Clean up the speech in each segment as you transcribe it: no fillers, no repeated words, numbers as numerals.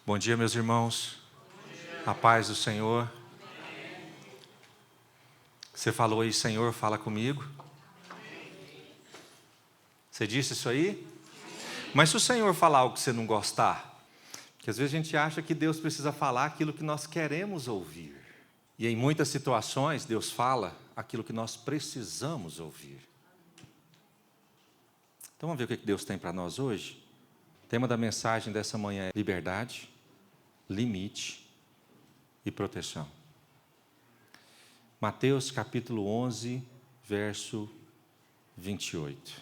Bom dia, meus irmãos. A paz do Senhor. Você falou aí, Senhor, fala comigo. Você disse isso aí? Mas se o Senhor falar algo que você não gostar, porque às vezes a gente acha que Deus precisa falar aquilo que nós queremos ouvir. E em muitas situações, Deus fala aquilo que nós precisamos ouvir. Então vamos ver o que Deus tem para nós hoje? O tema da mensagem dessa manhã é liberdade, limite e proteção. Mateus capítulo 11, verso 28.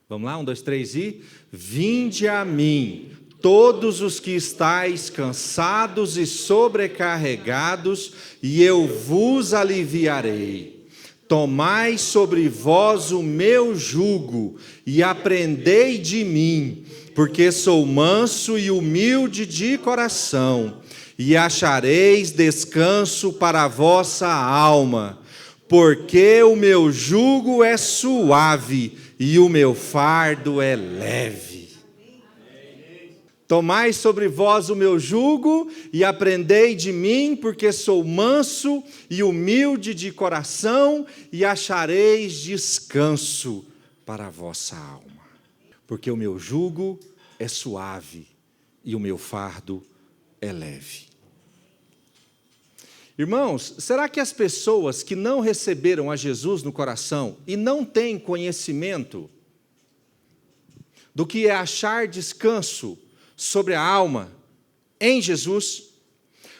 Vamos lá, 1, 2, 3 e... Vinde a mim, todos os que estáis cansados e sobrecarregados, e eu vos aliviarei. Tomai sobre vós o meu jugo, e aprendei de mim, porque sou manso e humilde de coração, e achareis descanso para a vossa alma, porque o meu jugo é suave e o meu fardo é leve. Tomai sobre vós o meu jugo e aprendei de mim, porque sou manso e humilde de coração, e achareis descanso para a vossa alma. Porque o meu jugo é suave e o meu fardo é leve. Irmãos, será que as pessoas que não receberam a Jesus no coração e não têm conhecimento do que é achar descanso sobre a alma em Jesus,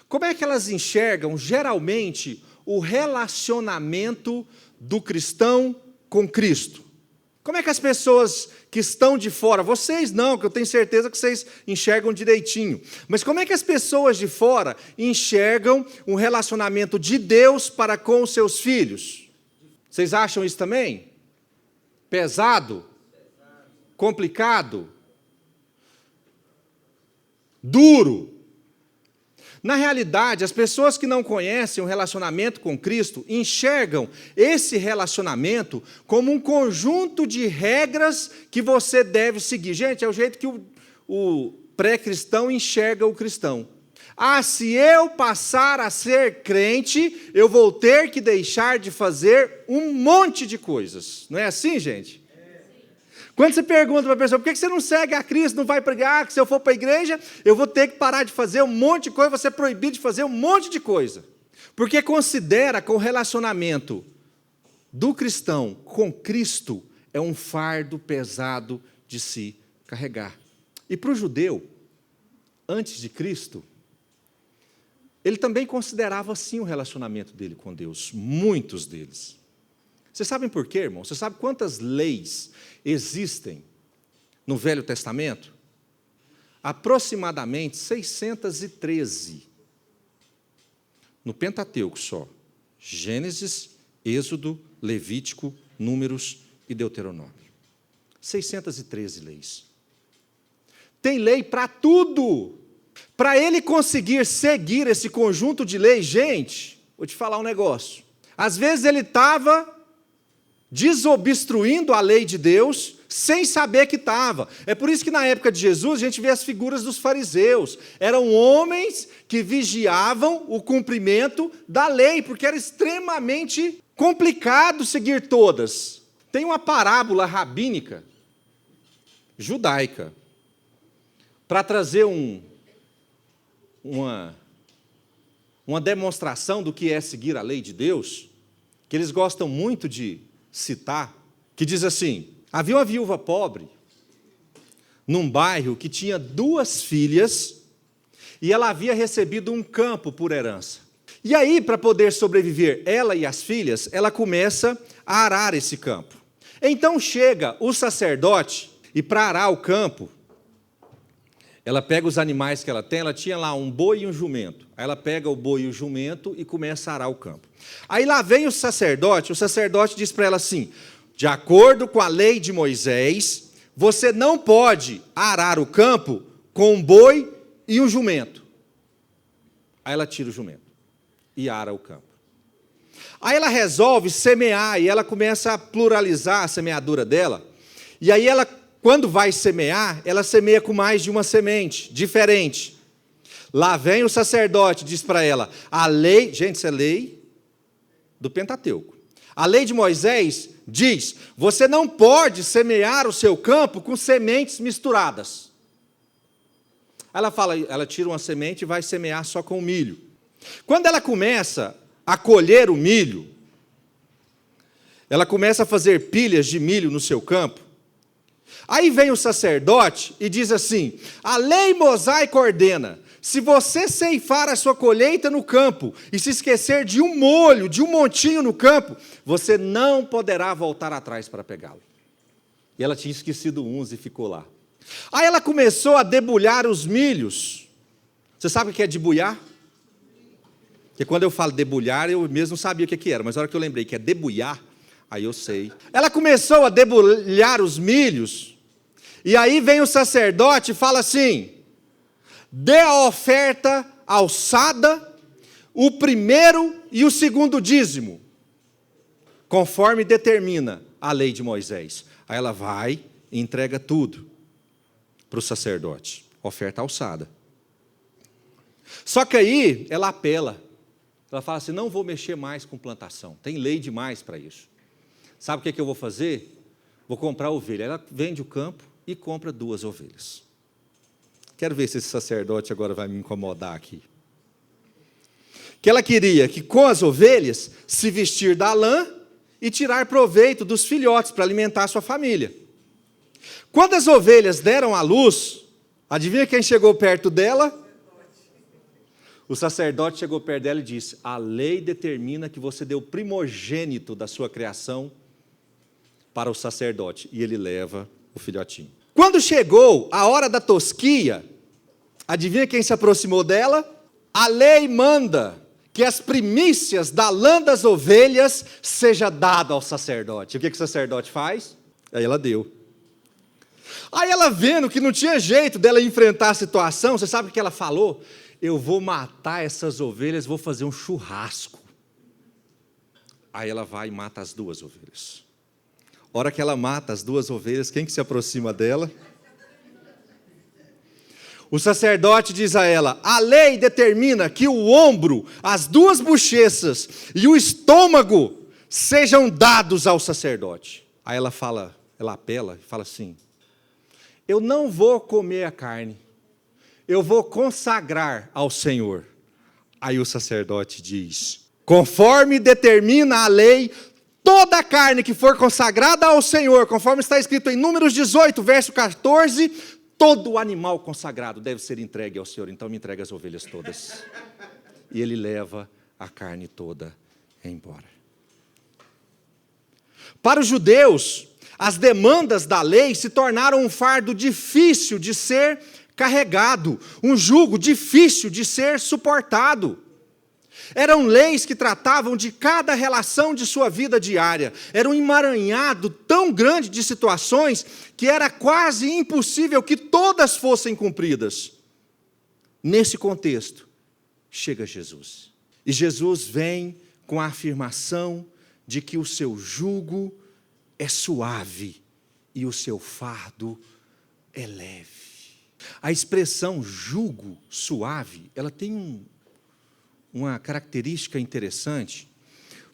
como é que elas enxergam geralmente o relacionamento do cristão com Cristo? Como é que as pessoas que estão de fora, vocês não, que eu tenho certeza que vocês enxergam direitinho, mas como é que as pessoas de fora enxergam um relacionamento de Deus para com os seus filhos? Vocês acham isso também? Pesado? Complicado? Duro? Na realidade, as pessoas que não conhecem o relacionamento com Cristo enxergam esse relacionamento como um conjunto de regras que você deve seguir. Gente, é o jeito que o pré-cristão enxerga o cristão. Ah, se eu passar a ser crente, eu vou ter que deixar de fazer um monte de coisas. Não é assim, gente? Quando você pergunta para a pessoa, por que você não segue a Cristo, não vai pregar, que se eu for para a igreja, eu vou ter que parar de fazer um monte de coisa, vou ser proibido de fazer um monte de coisa. Porque considera que o relacionamento do cristão com Cristo é um fardo pesado de se carregar. E para o judeu, antes de Cristo, ele também considerava assim o relacionamento dele com Deus, muitos deles. Vocês sabem por quê, irmão? Você sabe quantas leis existem no Velho Testamento? Aproximadamente 613. No Pentateuco só. Gênesis, Êxodo, Levítico, Números e Deuteronômio. 613 leis. Tem lei para tudo. Para ele conseguir seguir esse conjunto de leis, gente, vou te falar um negócio. Às vezes ele estava desobstruindo a lei de Deus, sem saber que estava. É por isso que na época de Jesus, a gente vê as figuras dos fariseus. Eram homens que vigiavam o cumprimento da lei, porque era extremamente complicado seguir todas. Tem uma parábola rabínica, judaica, para trazer uma demonstração do que é seguir a lei de Deus, que eles gostam muito de citar, que diz assim: havia uma viúva pobre num bairro que tinha 2 filhas e ela havia recebido um campo por herança. E aí, para poder sobreviver, ela e as filhas, ela começa a arar esse campo. Então chega o sacerdote e para arar o campo, ela pega os animais que ela tem, ela tinha lá um boi e um jumento. Aí ela pega o boi e o jumento e começa a arar o campo. Aí lá vem o sacerdote diz para ela assim: de acordo com a lei de Moisés, você não pode arar o campo com um boi e um jumento. Aí ela tira o jumento e ara o campo. Aí ela resolve semear e ela começa a pluralizar a semeadura dela. E aí ela, quando vai semear, ela semeia com mais de uma semente diferente. Lá vem o sacerdote, diz para ela, a lei, gente, isso é lei do Pentateuco. A lei de Moisés diz, você não pode semear o seu campo com sementes misturadas. Ela fala, ela tira uma semente e vai semear só com milho. Quando ela começa a colher o milho, ela começa a fazer pilhas de milho no seu campo. Aí vem o sacerdote e diz assim, a lei mosaica ordena, se você ceifar a sua colheita no campo e se esquecer de um molho, de um montinho no campo, você não poderá voltar atrás para pegá-lo. E ela tinha esquecido uns e ficou lá. Aí ela começou a debulhar os milhos. Você sabe o que é debulhar? Porque quando eu falo debulhar, eu mesmo não sabia o que era, mas na hora que eu lembrei que é debulhar, aí eu sei. Ela começou a debulhar os milhos, e aí vem o sacerdote e fala assim, dê a oferta alçada, o primeiro e o segundo dízimo, conforme determina a lei de Moisés. Aí ela vai e entrega tudo para o sacerdote, oferta alçada. Só que aí ela apela, ela fala assim, não vou mexer mais com plantação, tem lei demais para isso. Sabe o que eu vou fazer? Vou comprar ovelha. Ela vende o campo e compra 2 ovelhas. Quero ver se esse sacerdote agora vai me incomodar aqui. Que ela queria que com as ovelhas se vestir da lã e tirar proveito dos filhotes para alimentar a sua família. Quando as ovelhas deram à luz, adivinha quem chegou perto dela? O sacerdote chegou perto dela e disse, a lei determina que você dê o primogênito da sua criação para o sacerdote. E ele leva o filhotinho. Quando chegou a hora da tosquia, adivinha quem se aproximou dela? A lei manda que as primícias da lã das ovelhas seja dada ao sacerdote. O que o sacerdote faz? Aí ela deu. Aí ela vendo que não tinha jeito dela enfrentar a situação, você sabe o que ela falou? Eu vou matar essas ovelhas, vou fazer um churrasco. Aí ela vai e mata as 2 ovelhas. A hora que ela mata as 2 ovelhas, quem que se aproxima dela? O sacerdote diz a ela, a lei determina que o ombro, as 2 bochechas e o estômago sejam dados ao sacerdote. Aí ela fala, ela apela e fala assim, eu não vou comer a carne, eu vou consagrar ao Senhor. Aí o sacerdote diz, conforme determina a lei, toda a carne que for consagrada ao Senhor, conforme está escrito em Números 18, verso 14, todo animal consagrado deve ser entregue ao Senhor. Então me entrega as ovelhas todas. E ele leva a carne toda embora. Para os judeus, as demandas da lei se tornaram um fardo difícil de ser carregado, um jugo difícil de ser suportado. Eram leis que tratavam de cada relação de sua vida diária. Era um emaranhado tão grande de situações que era quase impossível que todas fossem cumpridas. Nesse contexto, chega Jesus. E Jesus vem com a afirmação de que o seu jugo é suave e o seu fardo é leve. A expressão jugo suave, ela tem uma característica interessante,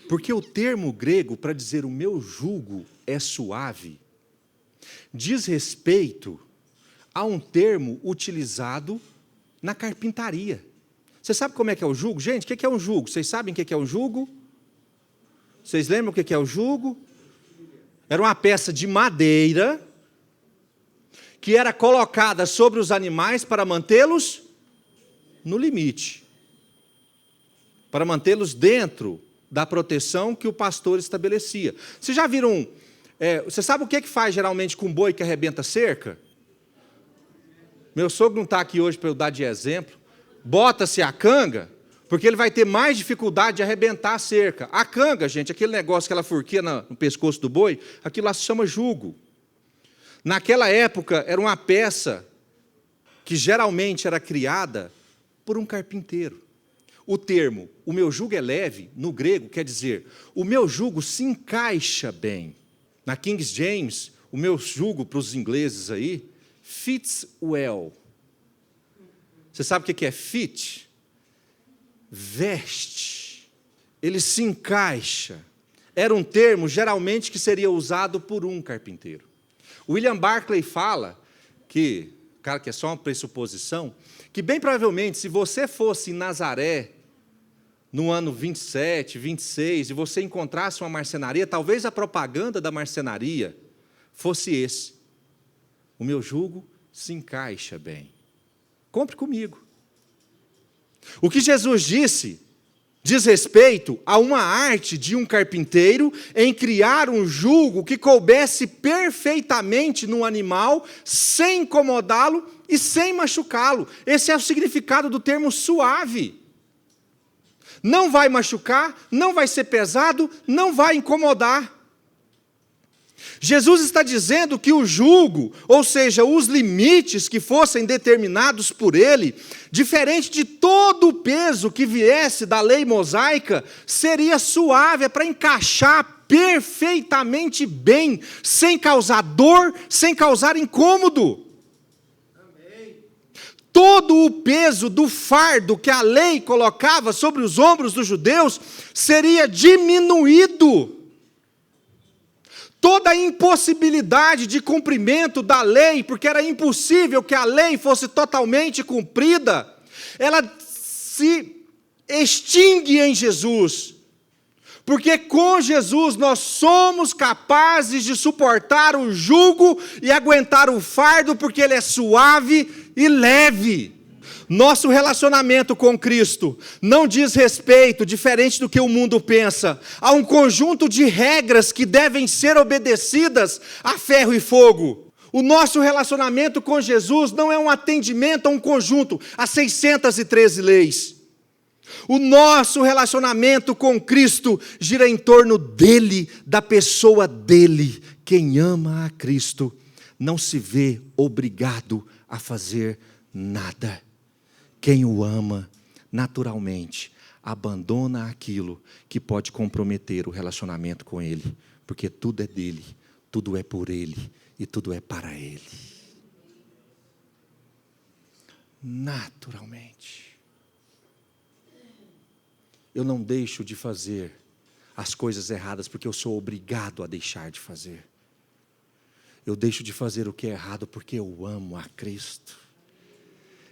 porque o termo grego para dizer o meu jugo é suave, diz respeito a um termo utilizado na carpintaria. Você sabe como é que é o jugo? Gente, o que é um jugo? Vocês sabem o que é um jugo? Vocês lembram o que é o jugo? Era uma peça de madeira que era colocada sobre os animais para mantê-los no limite, para mantê-los dentro da proteção que o pastor estabelecia. Vocês já viram, você sabe o que faz geralmente com boi que arrebenta cerca? Meu sogro não está aqui hoje para eu dar de exemplo. Bota-se a canga, porque ele vai ter mais dificuldade de arrebentar a cerca. A canga, gente, aquele negócio, aquela furquinha no pescoço do boi, aquilo lá se chama jugo. Naquela época, era uma peça que geralmente era criada por um carpinteiro. O termo, o meu jugo é leve, no grego, quer dizer, o meu jugo se encaixa bem. Na King James, o meu jugo, para os ingleses aí, fits well. Você sabe o que é fit? Veste. Ele se encaixa. Era um termo, geralmente, que seria usado por um carpinteiro. William Barclay fala que, cara, que é só uma pressuposição, que bem provavelmente, se você fosse em Nazaré, no ano 27, 26, e você encontrasse uma marcenaria, talvez a propaganda da marcenaria fosse esse: o meu jugo se encaixa bem. Compre comigo. O que Jesus disse diz respeito a uma arte de um carpinteiro em criar um jugo que coubesse perfeitamente no animal, sem incomodá-lo e sem machucá-lo. Esse é o significado do termo suave. Não vai machucar, não vai ser pesado, não vai incomodar. Jesus está dizendo que o jugo, ou seja, os limites que fossem determinados por ele, diferente de todo o peso que viesse da lei mosaica, seria suave, é para encaixar perfeitamente bem, sem causar dor, sem causar incômodo. Todo o peso do fardo que a lei colocava sobre os ombros dos judeus seria diminuído. Toda a impossibilidade de cumprimento da lei, porque era impossível que a lei fosse totalmente cumprida, ela se extingue em Jesus. Porque com Jesus nós somos capazes de suportar o jugo e aguentar o fardo, porque ele é suave e leve. Nosso relacionamento com Cristo não diz respeito, diferente do que o mundo pensa, a um conjunto de regras que devem ser obedecidas a ferro e fogo. O nosso relacionamento com Jesus não é um atendimento a um conjunto, a 613 leis. O nosso relacionamento com Cristo gira em torno dele, da pessoa dele. Quem ama a Cristo não se vê obrigado a fazer nada. Quem o ama, naturalmente, abandona aquilo que pode comprometer o relacionamento com ele, porque tudo é dele, tudo é por ele e tudo é para ele. Naturalmente. Eu não deixo de fazer as coisas erradas porque eu sou obrigado a deixar de fazer. Eu deixo de fazer o que é errado porque eu amo a Cristo.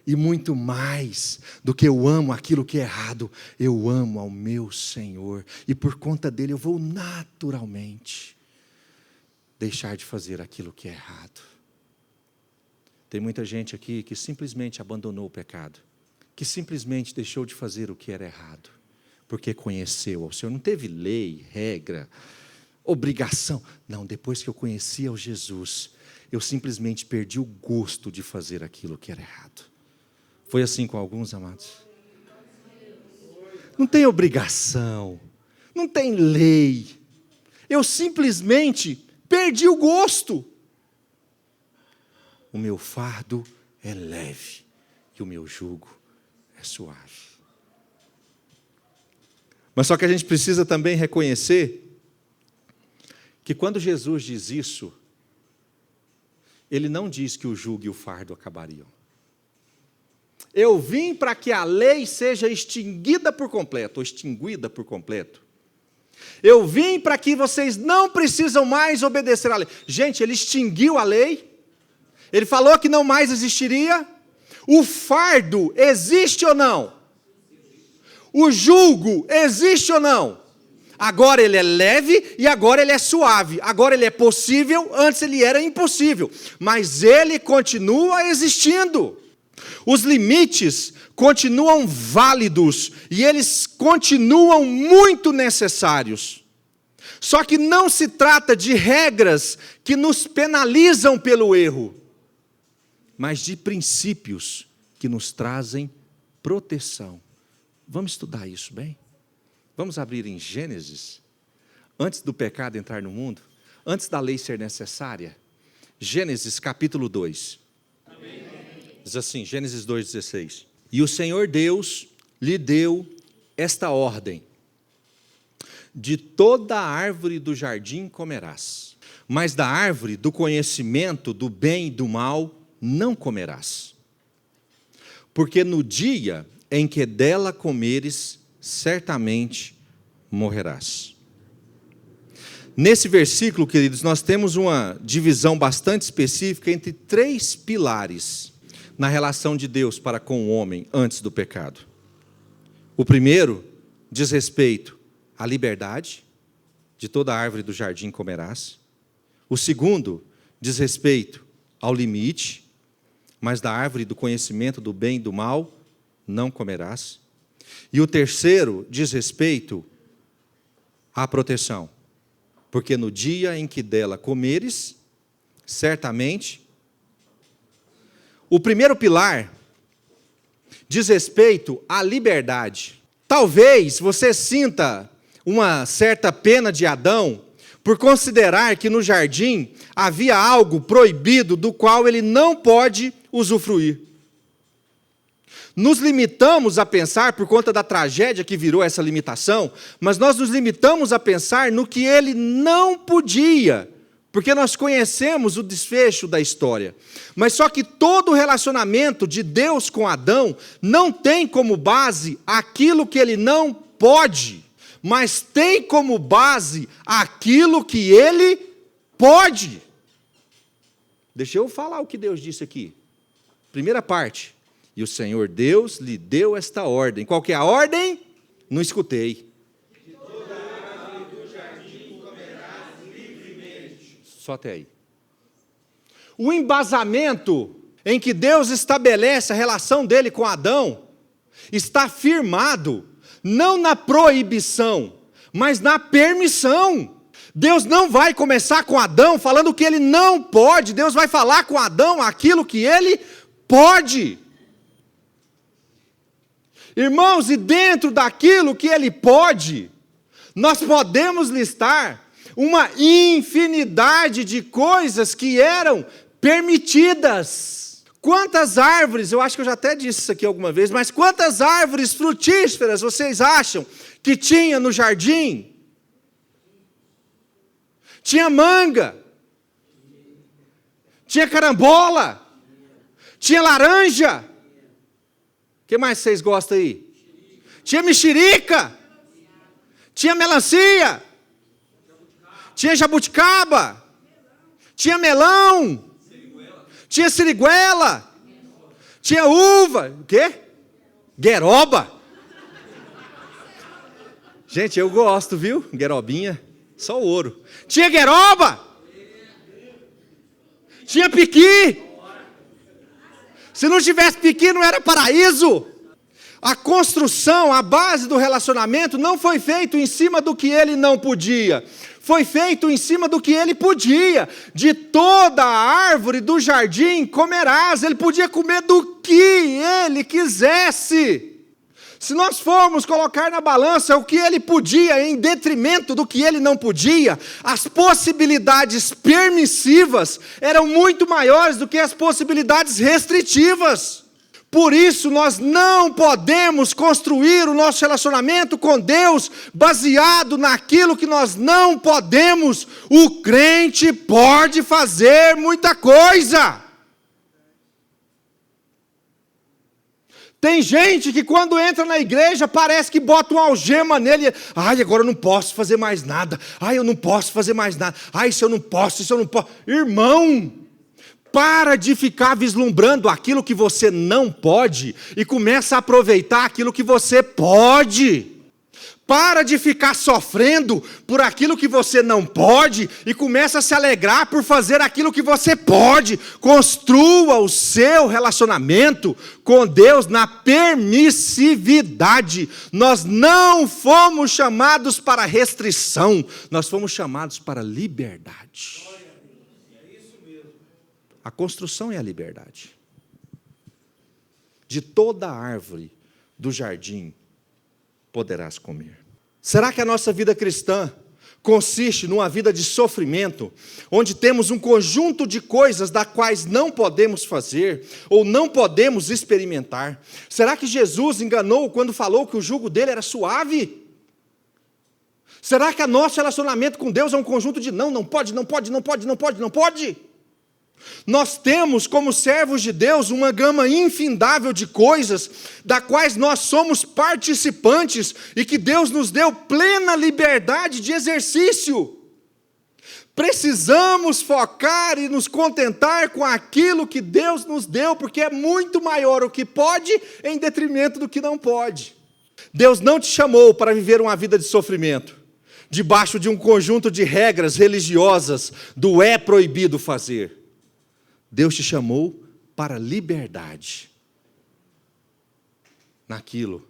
E muito mais do que eu amo aquilo que é errado, eu amo ao meu Senhor. E por conta dele eu vou naturalmente deixar de fazer aquilo que é errado. Tem muita gente aqui que simplesmente abandonou o pecado, que simplesmente deixou de fazer o que era errado, porque conheceu ao Senhor. Não teve lei, regra, obrigação. Não, depois que eu conheci ao Jesus, eu simplesmente perdi o gosto de fazer aquilo que era errado. Foi assim com alguns, amados? Não tem obrigação, não tem lei. Eu simplesmente perdi o gosto. O meu fardo é leve e o meu jugo é suave. Mas só que a gente precisa também reconhecer que quando Jesus diz isso, ele não diz que o jugo e o fardo acabariam. Eu vim para que a lei seja extinguida por completo, ou extinguida por completo. Eu vim para que vocês não precisam mais obedecer à lei. Gente, ele extinguiu a lei. Ele falou que não mais existiria. O fardo existe ou não? O jugo existe ou não? Agora ele é leve e agora ele é suave. Agora ele é possível, antes ele era impossível. Mas ele continua existindo. Os limites continuam válidos e eles continuam muito necessários. Só que não se trata de regras que nos penalizam pelo erro, mas de princípios que nos trazem proteção. Vamos estudar isso bem? Vamos abrir em Gênesis, antes do pecado entrar no mundo, antes da lei ser necessária. Gênesis capítulo 2. Diz assim, Gênesis 2,16. E o Senhor Deus lhe deu esta ordem: de toda a árvore do jardim comerás, mas da árvore do conhecimento do bem e do mal não comerás. porque no dia em que dela comeres, certamente morrerás. Nesse versículo, queridos, nós temos uma divisão bastante específica entre 3 pilares na relação de Deus para com o homem antes do pecado. O primeiro diz respeito à liberdade, de toda árvore do jardim comerás. O segundo diz respeito ao limite, mas da árvore do conhecimento do bem e do mal não comerás. E o terceiro diz respeito à proteção, porque no dia em que dela comeres, certamente. O primeiro pilar diz respeito à liberdade. Talvez você sinta uma certa pena de Adão por considerar que no jardim havia algo proibido do qual ele não pode usufruir. Nos limitamos a pensar, por conta da tragédia que virou essa limitação, mas nós nos limitamos a pensar no que ele não podia, porque nós conhecemos o desfecho da história. Mas só que todo o relacionamento de Deus com Adão não tem como base aquilo que ele não pode, mas tem como base aquilo que ele pode. Deixa eu falar o que Deus disse aqui. Primeira parte. E o Senhor Deus lhe deu esta ordem. Qual que é a ordem? Não escutei. De toda árvore do jardim comerás livremente. Só até aí. O embasamento em que Deus estabelece a relação dele com Adão está firmado não na proibição, mas na permissão. Deus não vai começar com Adão falando que ele não pode. Deus vai falar com Adão aquilo que ele pode. Irmãos, e dentro daquilo que ele pode, nós podemos listar uma infinidade de coisas que eram permitidas. Quantas árvores, eu acho que eu já até disse isso aqui alguma vez, mas quantas árvores frutíferas vocês acham que tinha no jardim? Tinha manga, tinha carambola, tinha laranja. O que mais vocês gostam aí? Tinha mexerica, tinha melancia, tinha jabuticaba, tinha melão, tinha siriguela, tinha uva, o quê? Gueroba. Gente, eu gosto, viu? Guerobinha, só ouro. Tinha gueroba, tinha piqui. Se não tivesse piqui, não era paraíso. A construção, a base do relacionamento não foi feito em cima do que ele não podia. Foi feito em cima do que ele podia. De toda a árvore do jardim comerás. Ele podia comer do que ele quisesse. Se nós formos colocar na balança o que ele podia em detrimento do que ele não podia, as possibilidades permissivas eram muito maiores do que as possibilidades restritivas. Por isso, nós não podemos construir o nosso relacionamento com Deus baseado naquilo que nós não podemos. O crente pode fazer muita coisa. Tem gente que quando entra na igreja parece que bota uma algema nele. Ai, agora eu não posso fazer mais nada. Ai, eu não posso fazer mais nada. Ai, se eu não posso, se eu não posso. Irmão, para de ficar vislumbrando aquilo que você não pode e começa a aproveitar aquilo que você pode. Para de ficar sofrendo por aquilo que você não pode e começa a se alegrar por fazer aquilo que você pode. Construa o seu relacionamento com Deus na permissividade. Nós não fomos chamados para restrição, nós fomos chamados para liberdade. A construção é a liberdade. De toda a árvore do jardim poderás comer. Será que a nossa vida cristã consiste numa vida de sofrimento, onde temos um conjunto de coisas das quais não podemos fazer ou não podemos experimentar? Será que Jesus enganou quando falou que o jugo dele era suave? Será que o nosso relacionamento com Deus é um conjunto de não pode, não pode, não pode, não pode, não pode? Nós temos, como servos de Deus, uma gama infindável de coisas, da quais nós somos participantes e que Deus nos deu plena liberdade de exercício. Precisamos focar e nos contentar com aquilo que Deus nos deu, porque é muito maior o que pode em detrimento do que não pode. Deus não te chamou para viver uma vida de sofrimento, debaixo de um conjunto de regras religiosas do é proibido fazer. Deus te chamou para liberdade naquilo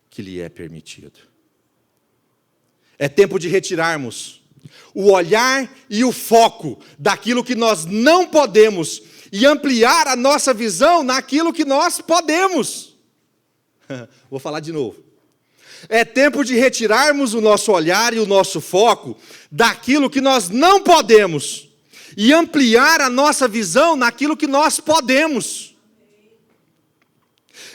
que lhe é permitido. É tempo de retirarmos o olhar e o foco daquilo que nós não podemos e ampliar a nossa visão naquilo que nós podemos. Vou falar de novo. É tempo de retirarmos o nosso olhar e o nosso foco daquilo que nós não podemos e ampliar a nossa visão naquilo que nós podemos.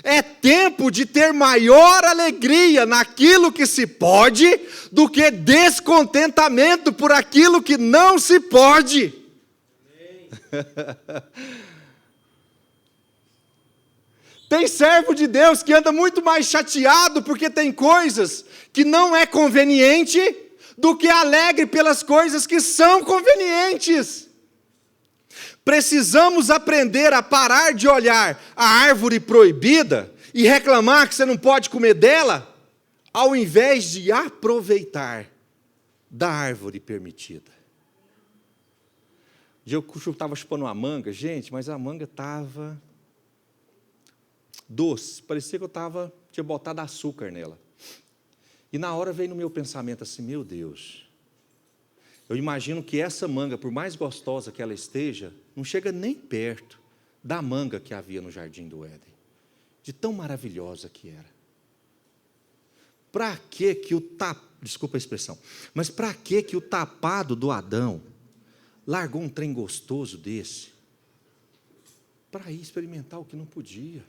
É tempo de ter maior alegria naquilo que se pode do que descontentamento por aquilo que não se pode. Tem servo de Deus que anda muito mais chateado porque tem coisas que não é conveniente do que alegre pelas coisas que são convenientes. Precisamos aprender a parar de olhar a árvore proibida e reclamar que você não pode comer dela, ao invés de aproveitar da árvore permitida. Eu estava chupando uma manga, gente, mas a manga estava doce, parecia que eu tinha botado açúcar nela. E na hora veio no meu pensamento assim, meu Deus, eu imagino que essa manga, por mais gostosa que ela esteja, não chega nem perto da manga que havia no Jardim do Éden, de tão maravilhosa que era. Para que desculpa a expressão, mas para que o tapado do Adão largou um trem gostoso desse? Para ir experimentar o que não podia.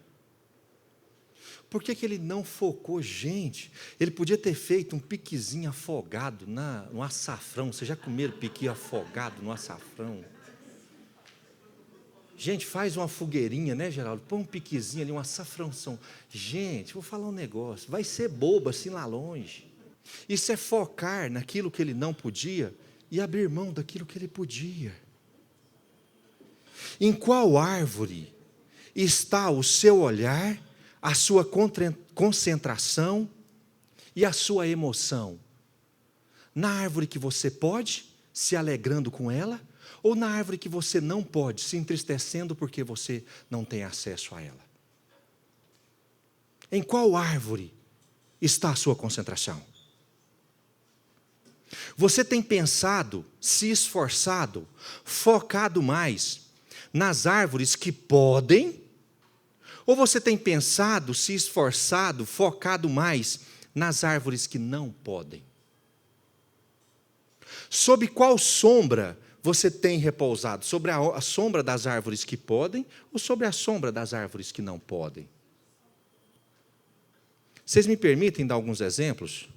Por que ele não focou? Gente, ele podia ter feito um piquezinho afogado no açafrão. Vocês já comeram piqui afogado no açafrão? Gente, faz uma fogueirinha, né, Geraldo? Põe um piquezinho ali, um açafrãozão. Gente, vou falar um negócio. Vai ser bobo assim lá longe. Isso é focar naquilo que ele não podia e abrir mão daquilo que ele podia. Em qual árvore está o seu olhar, a sua concentração e a sua emoção? Na árvore que você pode, se alegrando com ela, ou na árvore que você não pode, se entristecendo porque você não tem acesso a ela? Em qual árvore está a sua concentração? Você tem pensado, se esforçado, focado mais nas árvores que podem, ou você tem pensado, se esforçado, focado mais nas árvores que não podem? Sob qual sombra você tem repousado? Sobre a sombra das árvores que podem ou sobre a sombra das árvores que não podem? Vocês me permitem dar alguns exemplos?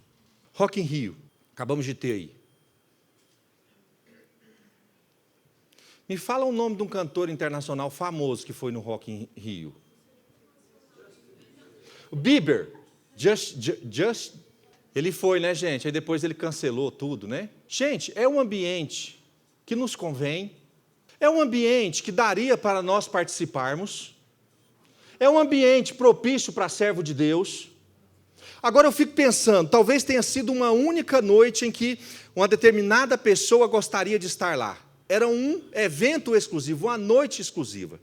Rock in Rio, acabamos de ter aí. Me fala o nome de um cantor internacional famoso que foi no Rock in Rio. O Bieber, ele foi, né, gente? Aí depois ele cancelou tudo, né? Gente, é um ambiente que nos convém, é um ambiente que daria para nós participarmos, é um ambiente propício para servo de Deus. Agora eu fico pensando, talvez tenha sido uma única noite em que uma determinada pessoa gostaria de estar lá. Era um evento exclusivo, uma noite exclusiva.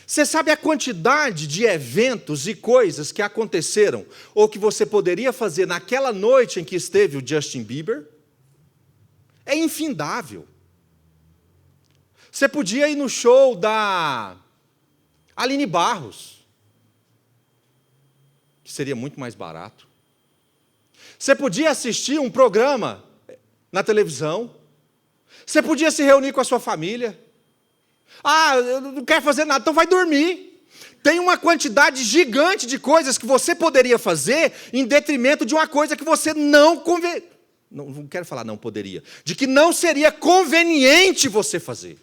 Você sabe a quantidade de eventos e coisas que aconteceram, ou que você poderia fazer naquela noite em que esteve o Justin Bieber? É infindável. Você podia ir no show da Aline Barros, que seria muito mais barato. Você podia assistir um programa na televisão. Você podia se reunir com a sua família. Ah, eu não quero fazer nada, então vai dormir. Tem uma quantidade gigante de coisas que você poderia fazer em detrimento de uma coisa que você não quero falar não poderia, de que não seria conveniente você fazer.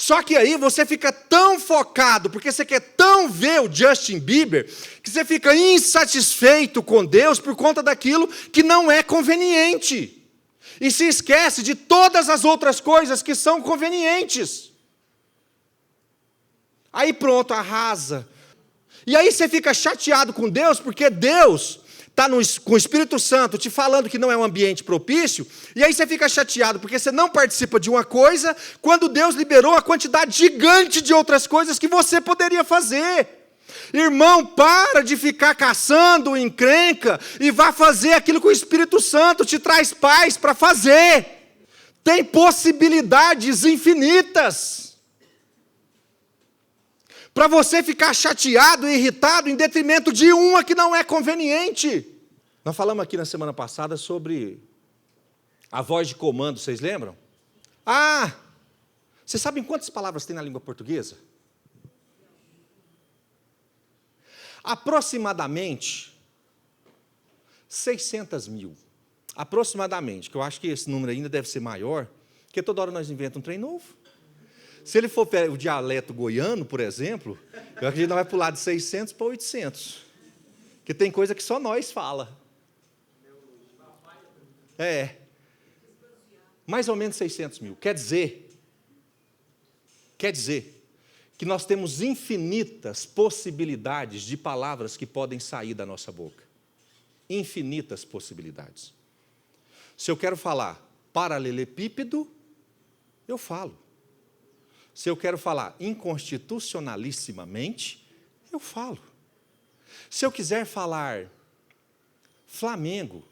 Só que aí você fica tão focado, porque você quer tão ver o Justin Bieber, que você fica insatisfeito com Deus por conta daquilo que não é conveniente. E se esquece de todas as outras coisas que são convenientes. Aí pronto, arrasa. E aí você fica chateado com Deus, porque Deus está com o Espírito Santo te falando que não é um ambiente propício, e aí você fica chateado porque você não participa de uma coisa, quando Deus liberou a quantidade gigante de outras coisas que você poderia fazer. Irmão, para de ficar caçando encrenca e vá fazer aquilo que o Espírito Santo te traz paz para fazer. Tem possibilidades infinitas para você ficar chateado e irritado em detrimento de uma que não é conveniente. Nós falamos aqui na semana passada sobre a voz de comando, vocês lembram? Vocês sabem quantas palavras tem na língua portuguesa? Aproximadamente 600 mil. Aproximadamente, que eu acho que esse número ainda deve ser maior, porque toda hora nós inventamos um trem novo. Se ele for o dialeto goiano, por exemplo, eu acredito que nós vai pular de 600 para 800. Porque tem coisa que só nós fala. Mais ou menos 600 mil. Quer dizer que nós temos infinitas possibilidades de palavras que podem sair da nossa boca. Infinitas possibilidades. Se eu quero falar paralelepípedo, eu falo. Se eu quero falar inconstitucionalissimamente, eu falo. Se eu quiser falar Flamengo,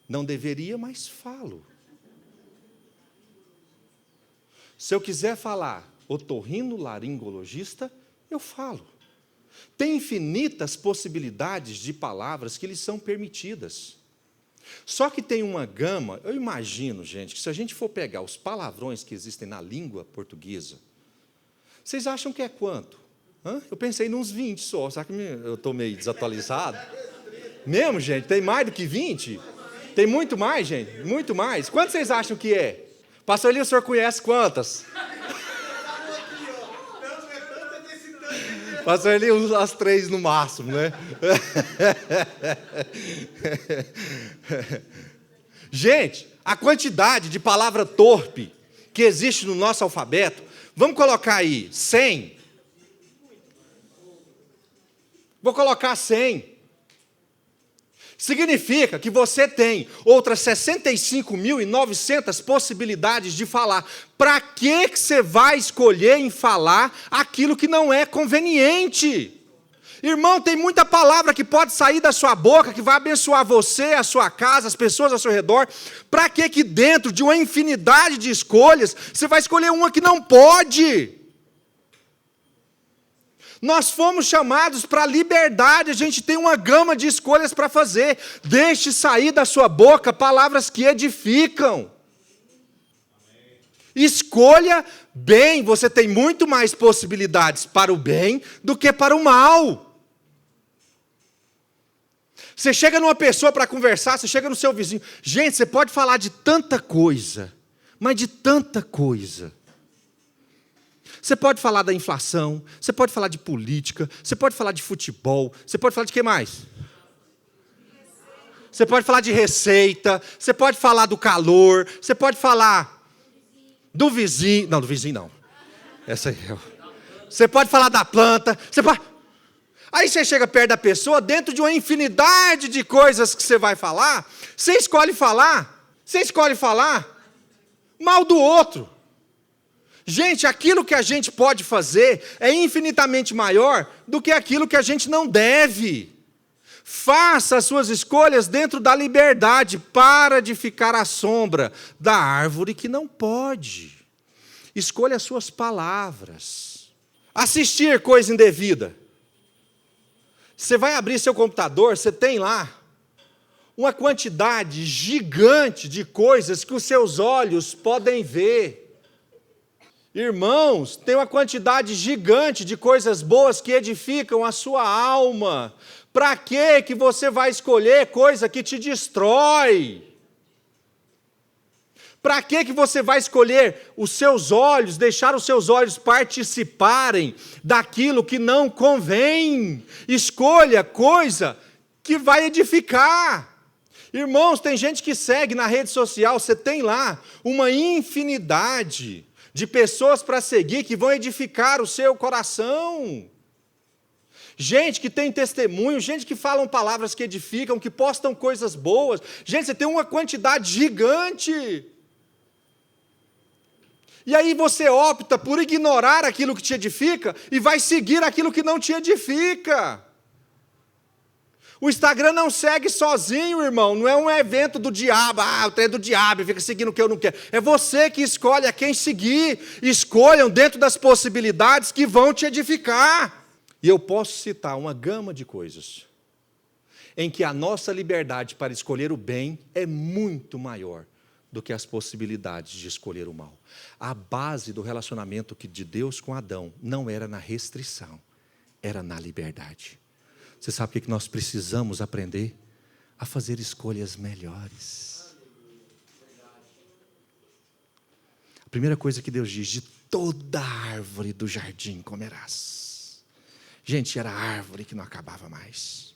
não deveria, mas falo. Se eu quiser falar otorrinolaringologista, eu falo. Tem infinitas possibilidades de palavras que lhes são permitidas. Só que tem uma gama, eu imagino, gente, que se a gente for pegar os palavrões que existem na língua portuguesa, vocês acham que é quanto? Eu pensei nos 20 só, será que eu estou meio desatualizado? Mesmo, gente? Tem mais do que 20? Tem muito mais, gente? Muito mais? Quantos vocês acham que é? Pastor Eli, o senhor conhece quantas? Pastor Eli, as 3 no máximo, né? Gente, a quantidade de palavra torpe que existe no nosso alfabeto, vamos colocar aí 100. Vou colocar 100. Significa que você tem outras 65.900 possibilidades de falar. Para que você vai escolher em falar aquilo que não é conveniente? Irmão, tem muita palavra que pode sair da sua boca, que vai abençoar você, a sua casa, as pessoas ao seu redor. Para que dentro de uma infinidade de escolhas, você vai escolher uma que não pode? Nós fomos chamados para a liberdade, a gente tem uma gama de escolhas para fazer. Deixe sair da sua boca palavras que edificam. Escolha bem, você tem muito mais possibilidades para o bem do que para o mal. Você chega numa pessoa para conversar, você chega no seu vizinho. Gente, você pode falar de tanta coisa, mas de tanta coisa. Você pode falar da inflação, você pode falar de política, você pode falar de futebol, você pode falar de quê mais? Você pode falar de receita, você pode falar do calor, você pode falar do vizinho. Não, do vizinho não. Essa aí é. Você pode falar da planta, você pode... Aí você chega perto da pessoa, dentro de uma infinidade de coisas que você vai falar, você escolhe falar mal do outro. Gente, aquilo que a gente pode fazer é infinitamente maior do que aquilo que a gente não deve. Faça as suas escolhas dentro da liberdade. Para de ficar à sombra da árvore que não pode. Escolha as suas palavras. Assistir coisa indevida. Você vai abrir seu computador, você tem lá uma quantidade gigante de coisas que os seus olhos podem ver. Irmãos, tem uma quantidade gigante de coisas boas que edificam a sua alma. Para que você vai escolher coisa que te destrói? Para que você vai escolher os seus olhos, deixar os seus olhos participarem daquilo que não convém? Escolha coisa que vai edificar. Irmãos, tem gente que segue na rede social, você tem lá uma infinidade de pessoas para seguir que vão edificar o seu coração. Gente que tem testemunho, gente que falam palavras que edificam, que postam coisas boas. Gente, você tem uma quantidade gigante. E aí você opta por ignorar aquilo que te edifica e vai seguir aquilo que não te edifica. O Instagram não segue sozinho, irmão. Não é um evento do diabo. O trem é do diabo, fica seguindo o que eu não quero. É você que escolhe a quem seguir. Escolham dentro das possibilidades que vão te edificar. E eu posso citar uma gama de coisas em que a nossa liberdade para escolher o bem é muito maior do que as possibilidades de escolher o mal. A base do relacionamento de Deus com Adão não era na restrição, era na liberdade. Você sabe o que nós precisamos aprender? A fazer escolhas melhores. A primeira coisa que Deus diz: de toda árvore do jardim comerás. Gente, era árvore que não acabava mais.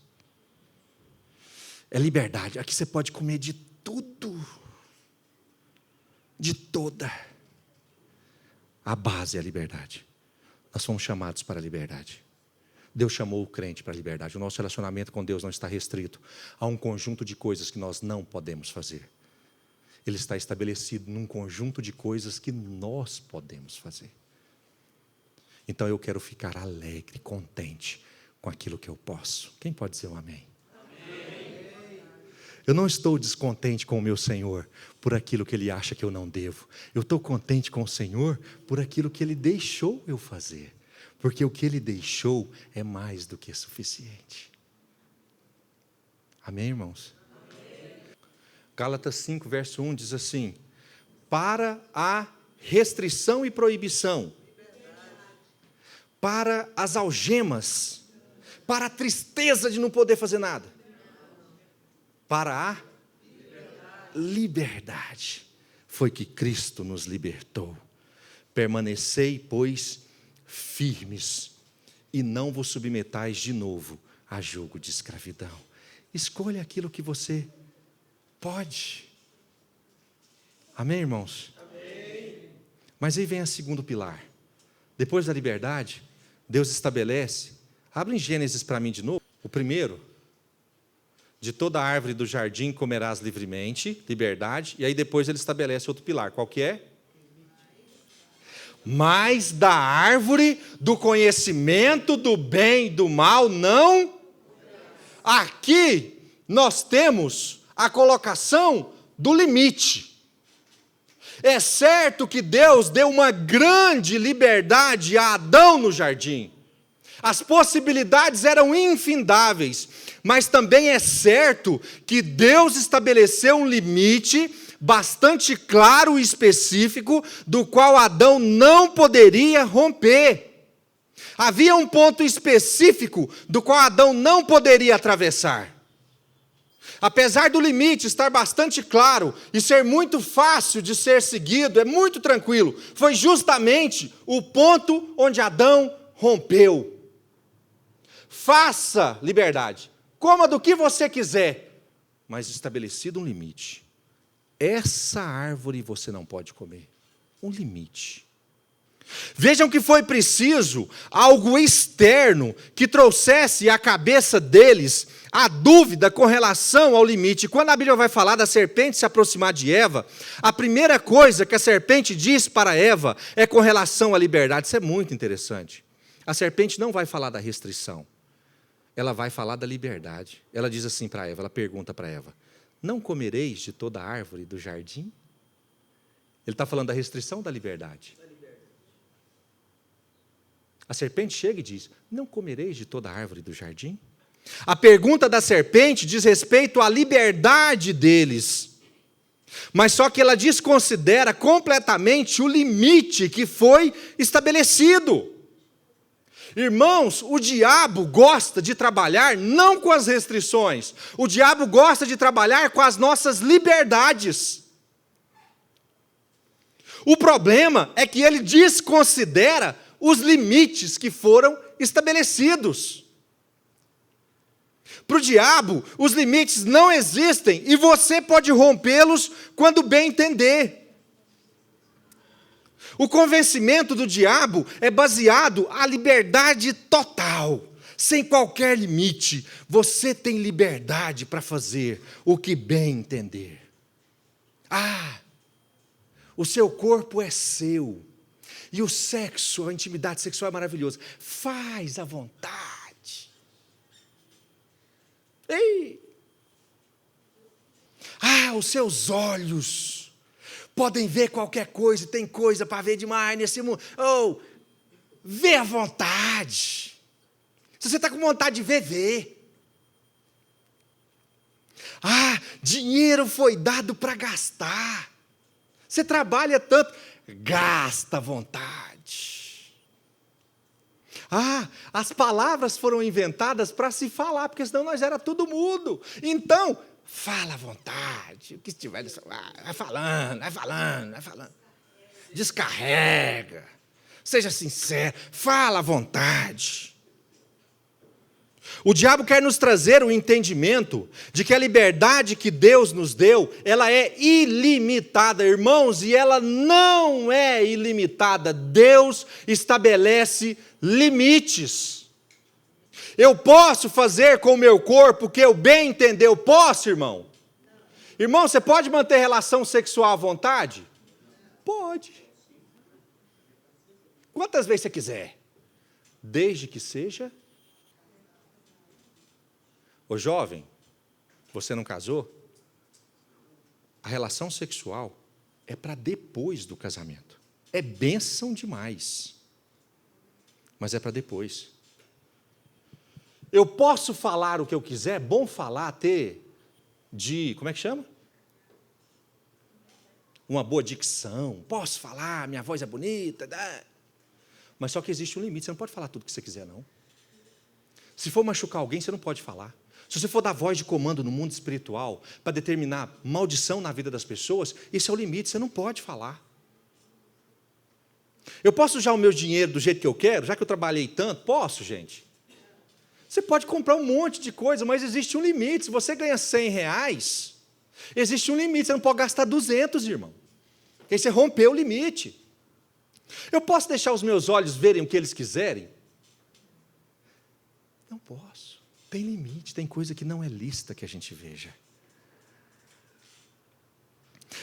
É liberdade. Aqui você pode comer de tudo. De toda. A base é a liberdade. Nós fomos chamados para a liberdade. Deus chamou o crente para a liberdade. O nosso relacionamento com Deus não está restrito a um conjunto de coisas que nós não podemos fazer. Ele está estabelecido num conjunto de coisas que nós podemos fazer. Então eu quero ficar alegre, contente com aquilo que eu posso. Quem pode dizer um amém? Amém. Eu não estou descontente com o meu Senhor por aquilo que Ele acha que eu não devo. Eu estou contente com o Senhor por aquilo que Ele deixou eu fazer. Porque o que Ele deixou é mais do que suficiente. Amém, irmãos? Amém. Gálatas 5, verso 1 diz assim: para a restrição e proibição, para as algemas, para a tristeza de não poder fazer nada, para a liberdade, foi que Cristo nos libertou. Permanecei, pois, firmes, e não vos submetais de novo a jugo de escravidão. Escolha aquilo que você pode. Amém, irmãos? Amém. Mas aí vem o segundo pilar. Depois da liberdade, Deus estabelece, abre em Gênesis para mim de novo, o primeiro: de toda árvore do jardim comerás livremente, liberdade, e aí depois ele estabelece outro pilar, qual que é? Mas da árvore do conhecimento do bem e do mal não. Aqui nós temos a colocação do limite. É certo que Deus deu uma grande liberdade a Adão no jardim. As possibilidades eram infindáveis, mas também é certo que Deus estabeleceu um limite bastante claro e específico, do qual Adão não poderia romper. Havia um ponto específico do qual Adão não poderia atravessar. Apesar do limite estar bastante claro e ser muito fácil de ser seguido, é muito tranquilo, foi justamente o ponto onde Adão rompeu. Faça liberdade, coma do que você quiser, mas estabelecido um limite. Essa árvore você não pode comer. Um limite. Vejam que foi preciso algo externo que trouxesse à cabeça deles a dúvida com relação ao limite. Quando a Bíblia vai falar da serpente se aproximar de Eva, a primeira coisa que a serpente diz para Eva é com relação à liberdade. Isso é muito interessante. A serpente não vai falar da restrição. Ela vai falar da liberdade. Ela diz assim para Eva, ela pergunta para Eva: não comereis de toda árvore do jardim? Ele está falando da restrição ou da liberdade? A serpente chega e diz: não comereis de toda árvore do jardim? A pergunta da serpente diz respeito à liberdade deles. Mas só que ela desconsidera completamente o limite que foi estabelecido. Irmãos, o diabo gosta de trabalhar não com as restrições. O diabo gosta de trabalhar com as nossas liberdades. O problema é que ele desconsidera os limites que foram estabelecidos. Para o diabo, os limites não existem e você pode rompê-los quando bem entender. O convencimento do diabo é baseado à liberdade total, sem qualquer limite. Você tem liberdade para fazer o que bem entender. O seu corpo é seu. E o sexo, a intimidade sexual é maravilhosa. Faz à vontade. Ei! Os seus olhos podem ver qualquer coisa, tem coisa para ver demais nesse mundo. Vê à vontade. Se você está com vontade de ver, vê. Dinheiro foi dado para gastar. Você trabalha tanto, gasta à vontade. As palavras foram inventadas para se falar, porque senão nós era tudo mudo. Então, fala à vontade. O que estiver no celular, vai falando. Descarrega. Seja sincero, fala à vontade. O diabo quer nos trazer o entendimento de que a liberdade que Deus nos deu, ela é ilimitada, irmãos, e ela não é ilimitada. Deus estabelece limites. Eu posso fazer com o meu corpo o que eu bem entender. Eu posso, irmão? Irmão, você pode manter relação sexual à vontade? Pode. Quantas vezes você quiser. Desde que seja... Ô jovem, você não casou? A relação sexual é para depois do casamento. É bênção demais. Mas é para depois. Eu posso falar o que eu quiser, é bom falar, como é que chama? Uma boa dicção. Posso falar, minha voz é bonita. Mas só que existe um limite, você não pode falar tudo o que você quiser, não. Se for machucar alguém, você não pode falar. Se você for dar voz de comando no mundo espiritual para determinar maldição na vida das pessoas, esse é o limite, você não pode falar. Eu posso usar o meu dinheiro do jeito que eu quero, já que eu trabalhei tanto? Posso, gente. Você pode comprar um monte de coisa, mas existe um limite. Se você ganha R$100, existe um limite, você não pode gastar 200, irmão. Porque aí você rompeu o limite. Eu posso deixar os meus olhos verem o que eles quiserem? Não posso. Tem limite, tem coisa que não é lícita que a gente veja.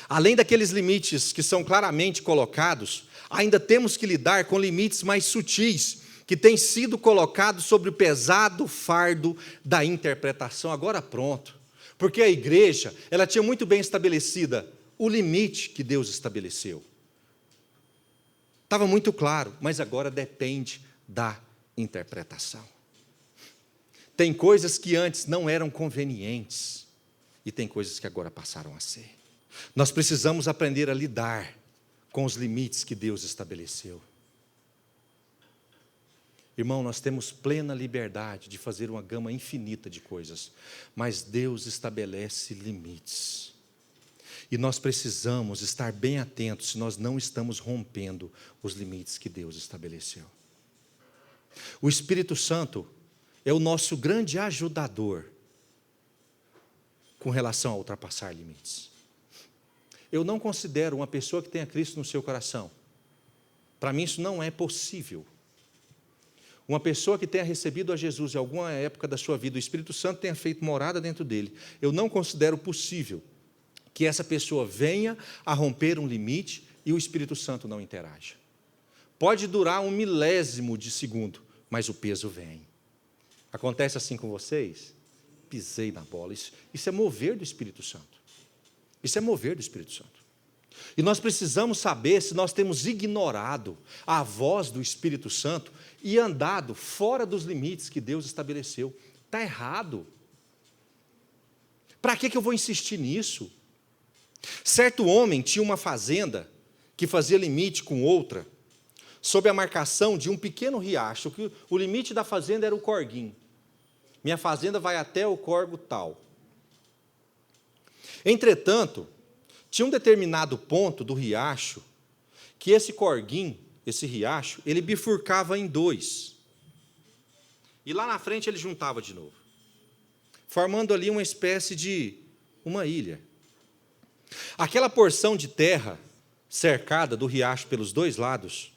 Além daqueles limites que são claramente colocados, ainda temos que lidar com limites mais sutis, que têm sido colocados sobre o pesado fardo da interpretação. Agora pronto, porque a igreja, ela tinha muito bem estabelecida o limite que Deus estabeleceu. Estava muito claro, mas agora depende da interpretação. Tem coisas que antes não eram convenientes e tem coisas que agora passaram a ser. Nós precisamos aprender a lidar com os limites que Deus estabeleceu. Irmão, nós temos plena liberdade de fazer uma gama infinita de coisas, mas Deus estabelece limites. E nós precisamos estar bem atentos se nós não estamos rompendo os limites que Deus estabeleceu. O Espírito Santo é o nosso grande ajudador com relação a ultrapassar limites. Eu não considero uma pessoa que tenha Cristo no seu coração. Para mim isso não é possível. Uma pessoa que tenha recebido a Jesus em alguma época da sua vida, o Espírito Santo tenha feito morada dentro dele, eu não considero possível que essa pessoa venha a romper um limite e o Espírito Santo não interaja. Pode durar 1/1000 de segundo, mas o peso vem. Acontece assim com vocês? Pisei na bola. Isso é mover do Espírito Santo. Isso é mover do Espírito Santo. E nós precisamos saber se nós temos ignorado a voz do Espírito Santo e andado fora dos limites que Deus estabeleceu. Está errado. Para que eu vou insistir nisso? Certo homem tinha uma fazenda que fazia limite com outra, sob a marcação de um pequeno riacho, que o limite da fazenda era o corguinho. Minha fazenda vai até o corgo tal. Entretanto, tinha um determinado ponto do riacho que esse corguinho, esse riacho, ele bifurcava em dois. E lá na frente ele juntava de novo, formando ali uma espécie de uma ilha. Aquela porção de terra cercada do riacho pelos dois lados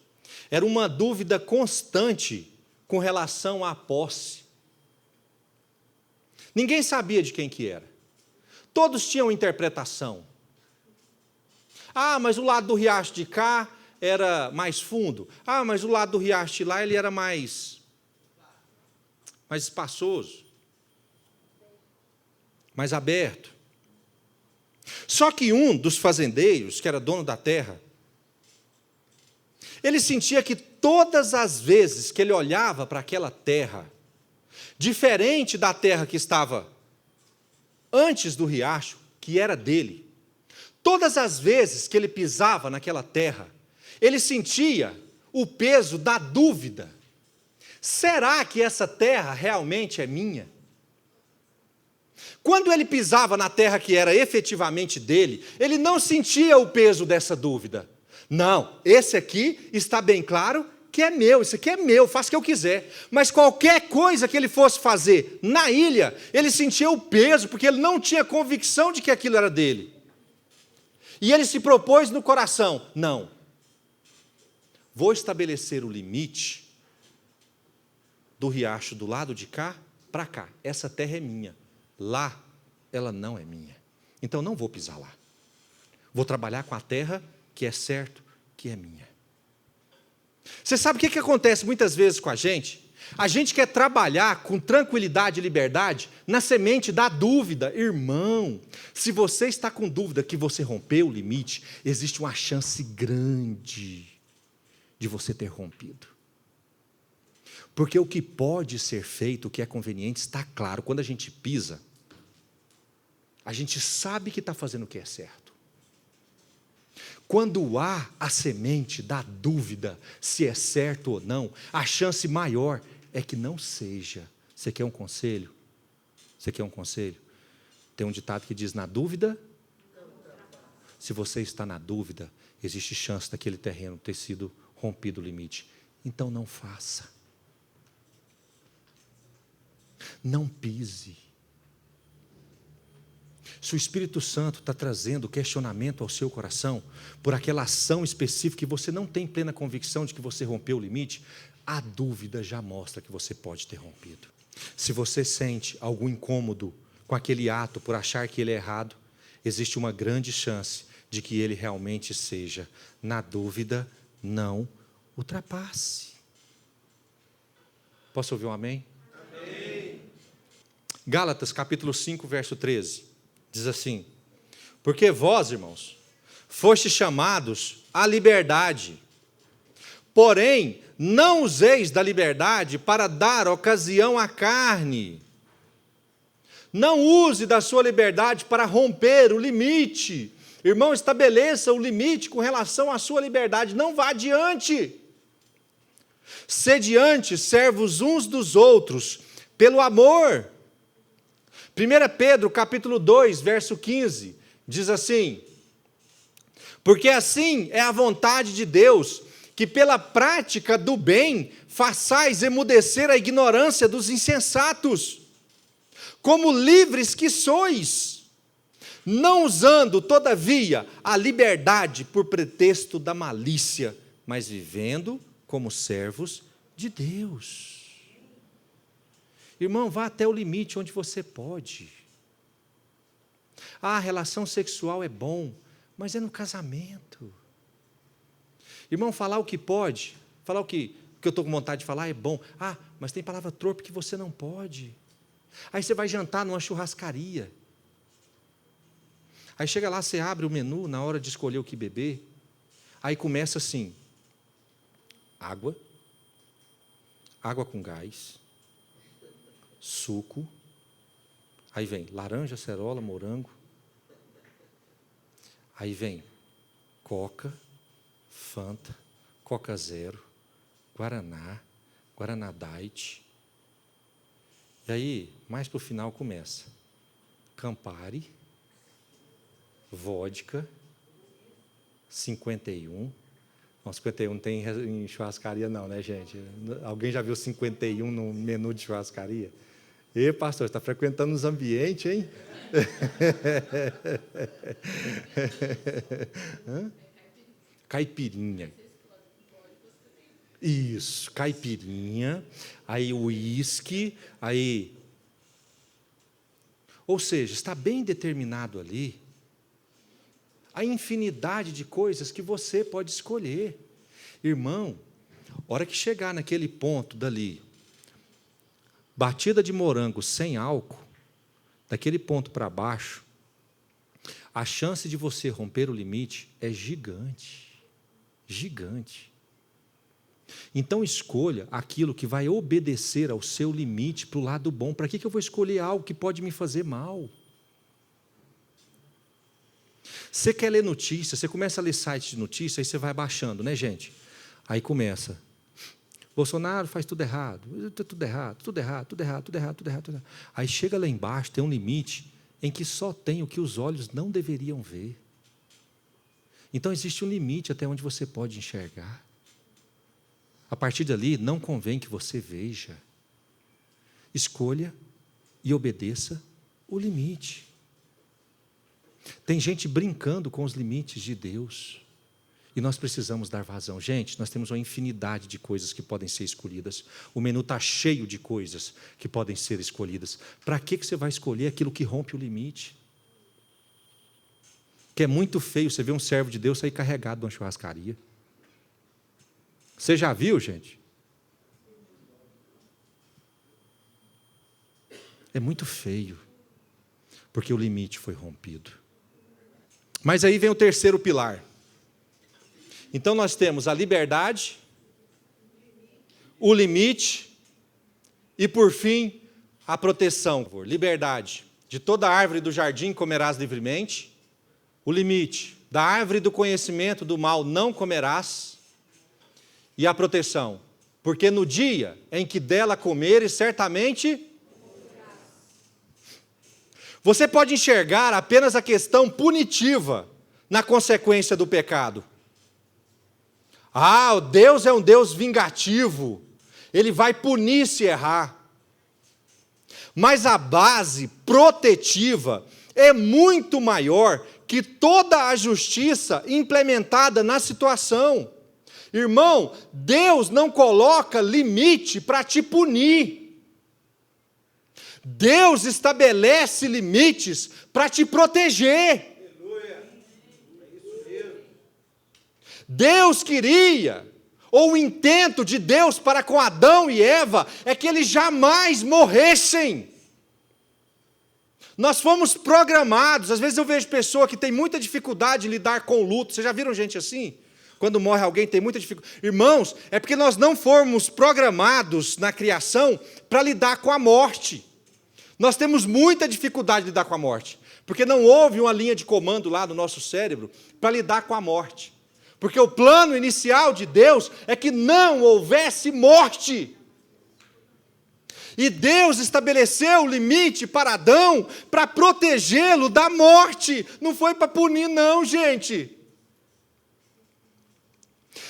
era uma dúvida constante com relação à posse. Ninguém sabia de quem que era. Todos tinham interpretação. Ah, mas o lado do riacho de cá era mais fundo. Ah, mas o lado do riacho de lá ele era mais espaçoso, mais aberto. Só que um dos fazendeiros, que era dono da terra, ele sentia que todas as vezes que ele olhava para aquela terra, diferente da terra que estava antes do riacho, que era dele, todas as vezes que ele pisava naquela terra, ele sentia o peso da dúvida. Será que essa terra realmente é minha? Quando ele pisava na terra que era efetivamente dele, ele não sentia o peso dessa dúvida. Não, esse aqui está bem claro que é meu, isso aqui é meu, faço o que eu quiser. Mas qualquer coisa que ele fosse fazer na ilha, ele sentia o peso, porque ele não tinha convicção de que aquilo era dele. E ele se propôs no coração, não, vou estabelecer o limite do riacho do lado de cá para cá. Essa terra é minha, lá ela não é minha. Então não vou pisar lá. Vou trabalhar com a terra que é certo que é minha. Você sabe o que acontece muitas vezes com a gente? A gente quer trabalhar com tranquilidade e liberdade na semente da dúvida. Irmão, se você está com dúvida que você rompeu o limite, existe uma chance grande de você ter rompido. Porque o que pode ser feito, o que é conveniente, está claro. Quando a gente pisa, a gente sabe que está fazendo o que é certo. Quando há a semente da dúvida se é certo ou não, a chance maior é que não seja. Você quer um conselho? Você quer um conselho? Tem um ditado que diz, na dúvida, se você está na dúvida, existe chance daquele terreno ter sido rompido o limite. Então não faça. Não pise. Se o Espírito Santo está trazendo questionamento ao seu coração, por aquela ação específica que você não tem plena convicção de que você rompeu o limite, a dúvida já mostra que você pode ter rompido. Se você sente algum incômodo com aquele ato por achar que ele é errado, existe uma grande chance de que ele realmente seja. Na dúvida, não ultrapasse. Posso ouvir um amém? Amém. Gálatas capítulo 5, verso 13. Diz assim, porque vós, irmãos, fostes chamados à liberdade, porém, não useis da liberdade para dar ocasião à carne. Não use da sua liberdade para romper o limite. Irmão, estabeleça o limite com relação à sua liberdade, não vá adiante. Sede antes servos uns dos outros, pelo amor. 1 Pedro, capítulo 2, verso 15, diz assim, porque assim é a vontade de Deus, que pela prática do bem, façais emudecer a ignorância dos insensatos, como livres que sois, não usando, todavia, a liberdade por pretexto da malícia, mas vivendo como servos de Deus. Irmão, vá até o limite onde você pode. A relação sexual é bom, mas é no casamento. Irmão, falar o que pode, falar o que eu estou com vontade de falar é bom. Ah, mas tem palavra torpe que você não pode. Aí você vai jantar numa churrascaria. Aí chega lá, você abre o menu na hora de escolher o que beber. Aí começa assim, água com gás, suco, aí vem laranja, acerola, morango, aí vem Coca, Fanta, Coca Zero, Guaraná, Guaraná Diet, e aí, mais para o final começa, Campari, vodka, 51, Não, 51 não tem em churrascaria não, né, gente? Alguém já viu 51 no menu de churrascaria? E pastor, você está frequentando os ambientes, hein? Caipirinha. Isso, caipirinha, aí uísque, aí... Ou seja, está bem determinado ali a infinidade de coisas que você pode escolher. Irmão, hora que chegar naquele ponto dali, batida de morango sem álcool, daquele ponto para baixo, a chance de você romper o limite é gigante, gigante. Então escolha aquilo que vai obedecer ao seu limite para o lado bom. Para que eu vou escolher algo que pode me fazer mal? Você quer ler notícia, você começa a ler site de notícia, aí você vai baixando, né, gente? Aí começa. Bolsonaro faz tudo errado, tudo errado, tudo errado, tudo errado, tudo errado, tudo errado, tudo errado. Aí chega lá embaixo, tem um limite em que só tem o que os olhos não deveriam ver. Então existe um limite até onde você pode enxergar. A partir dali, não convém que você veja. Escolha e obedeça o limite. Tem gente brincando com os limites de Deus. E nós precisamos dar vazão. Gente, nós temos uma infinidade de coisas que podem ser escolhidas. O menu está cheio de coisas que podem ser escolhidas. Para que você vai escolher aquilo que rompe o limite? Que é muito feio você ver um servo de Deus sair carregado de uma churrascaria. Você já viu, gente? É muito feio, porque o limite foi rompido. Mas aí vem o terceiro pilar. Então nós temos a liberdade, o limite e, por fim, a proteção. Liberdade. De toda árvore do jardim comerás livremente. O limite. Da árvore do conhecimento do mal não comerás. E a proteção, porque no dia em que dela comeres, certamente você pode enxergar apenas a questão punitiva na consequência do pecado. Ah, Deus é um Deus vingativo, Ele vai punir se errar. Mas a base protetiva é muito maior que toda a justiça implementada na situação. Irmão, Deus não coloca limite para te punir. Deus estabelece limites para te proteger. Deus queria, ou o intento de Deus para com Adão e Eva, é que eles jamais morressem. Nós fomos programados. Às vezes eu vejo pessoa que tem muita dificuldade em lidar com o luto. Vocês já viram gente assim? Quando morre alguém, tem muita dificuldade. Irmãos, é porque nós não fomos programados na criação para lidar com a morte. Nós temos muita dificuldade de lidar com a morte, porque não houve uma linha de comando lá no nosso cérebro para lidar com a morte. Porque o plano inicial de Deus é que não houvesse morte. E Deus estabeleceu o limite para Adão para protegê-lo da morte. Não foi para punir, não, gente.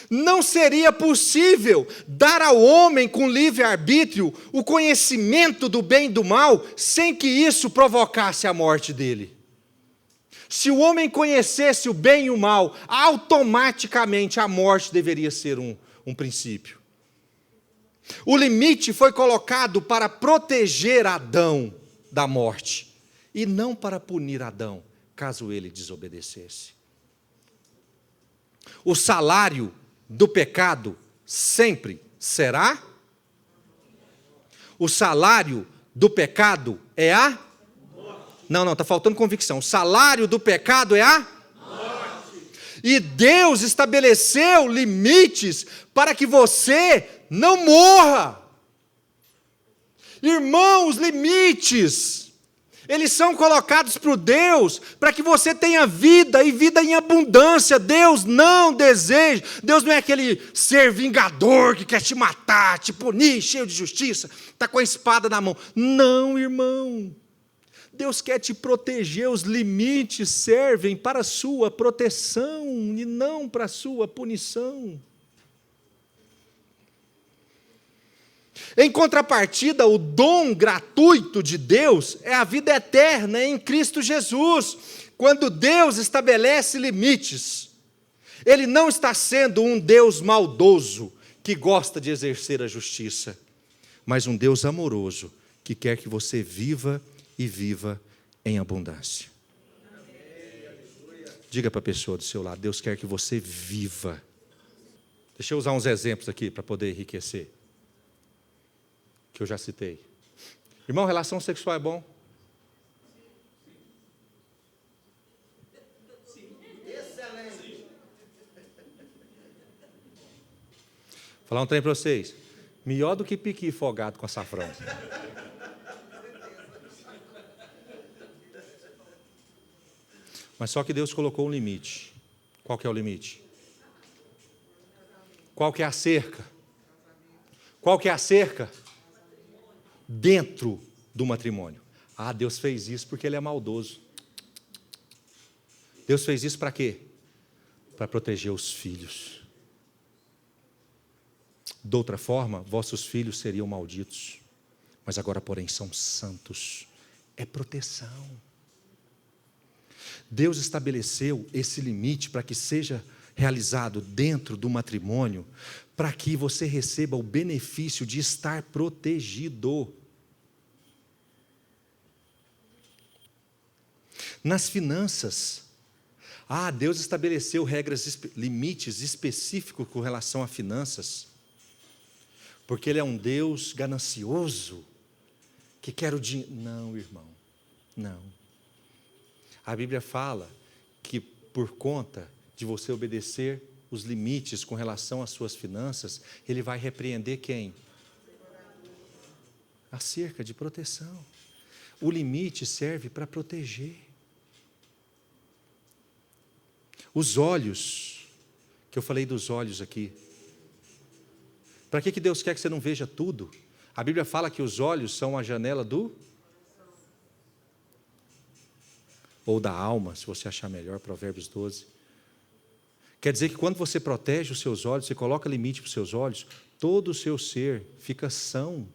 Não seria possível dar ao homem com livre-arbítrio o conhecimento do bem e do mal sem que isso provocasse a morte dele. Se o homem conhecesse o bem e o mal, automaticamente a morte deveria ser um princípio. O limite foi colocado para proteger Adão da morte e não para punir Adão, caso ele desobedecesse. O salário do pecado sempre será? O salário do pecado é a? Morte. Não, está faltando convicção. O salário do pecado é a? Morte. E Deus estabeleceu limites para que você não morra. Irmãos, limites, eles são colocados por Deus para que você tenha vida e vida em abundância. Deus não deseja, Deus não é aquele ser vingador que quer te matar, te punir, cheio de justiça, está com a espada na mão. Não, irmão. Deus quer te proteger, os limites servem para a sua proteção e não para a sua punição. Em contrapartida, o dom gratuito de Deus é a vida eterna em Cristo Jesus. Quando Deus estabelece limites, Ele não está sendo um Deus maldoso que gosta de exercer a justiça, mas um Deus amoroso que quer que você viva e viva em abundância. Diga para a pessoa do seu lado: Deus quer que você viva. Deixa eu usar uns exemplos aqui para poder enriquecer, que eu já citei. Irmão, relação sexual é bom? Sim. Excelente. Vou falar um trem para vocês. Melhor do que piqui folgado com açafrão. Mas só que Deus colocou um limite. Qual que é o limite? Qual que é a cerca? Qual que é a cerca? Dentro do matrimônio. Ah, Deus fez isso porque Ele é maldoso. Deus fez isso para quê? Para proteger os filhos. De outra forma, vossos filhos seriam malditos. Mas agora, porém, são santos. É proteção. Deus estabeleceu esse limite para que seja realizado dentro do matrimônio, para que você receba o benefício de estar protegido. Nas finanças, Deus estabeleceu regras, limites específicos com relação a finanças, porque Ele é um Deus ganancioso, que quer o dinheiro. Não, irmão, não. A Bíblia fala que por conta de você obedecer os limites com relação às suas finanças, Ele vai repreender quem? A cerca de proteção. O limite serve para proteger. Os olhos, que eu falei dos olhos aqui. Para que Deus quer que você não veja tudo? A Bíblia fala que os olhos são a janela do... ou da alma, se você achar melhor, Provérbios 12. Quer dizer que quando você protege os seus olhos, você coloca limite para os seus olhos, todo o seu ser fica são.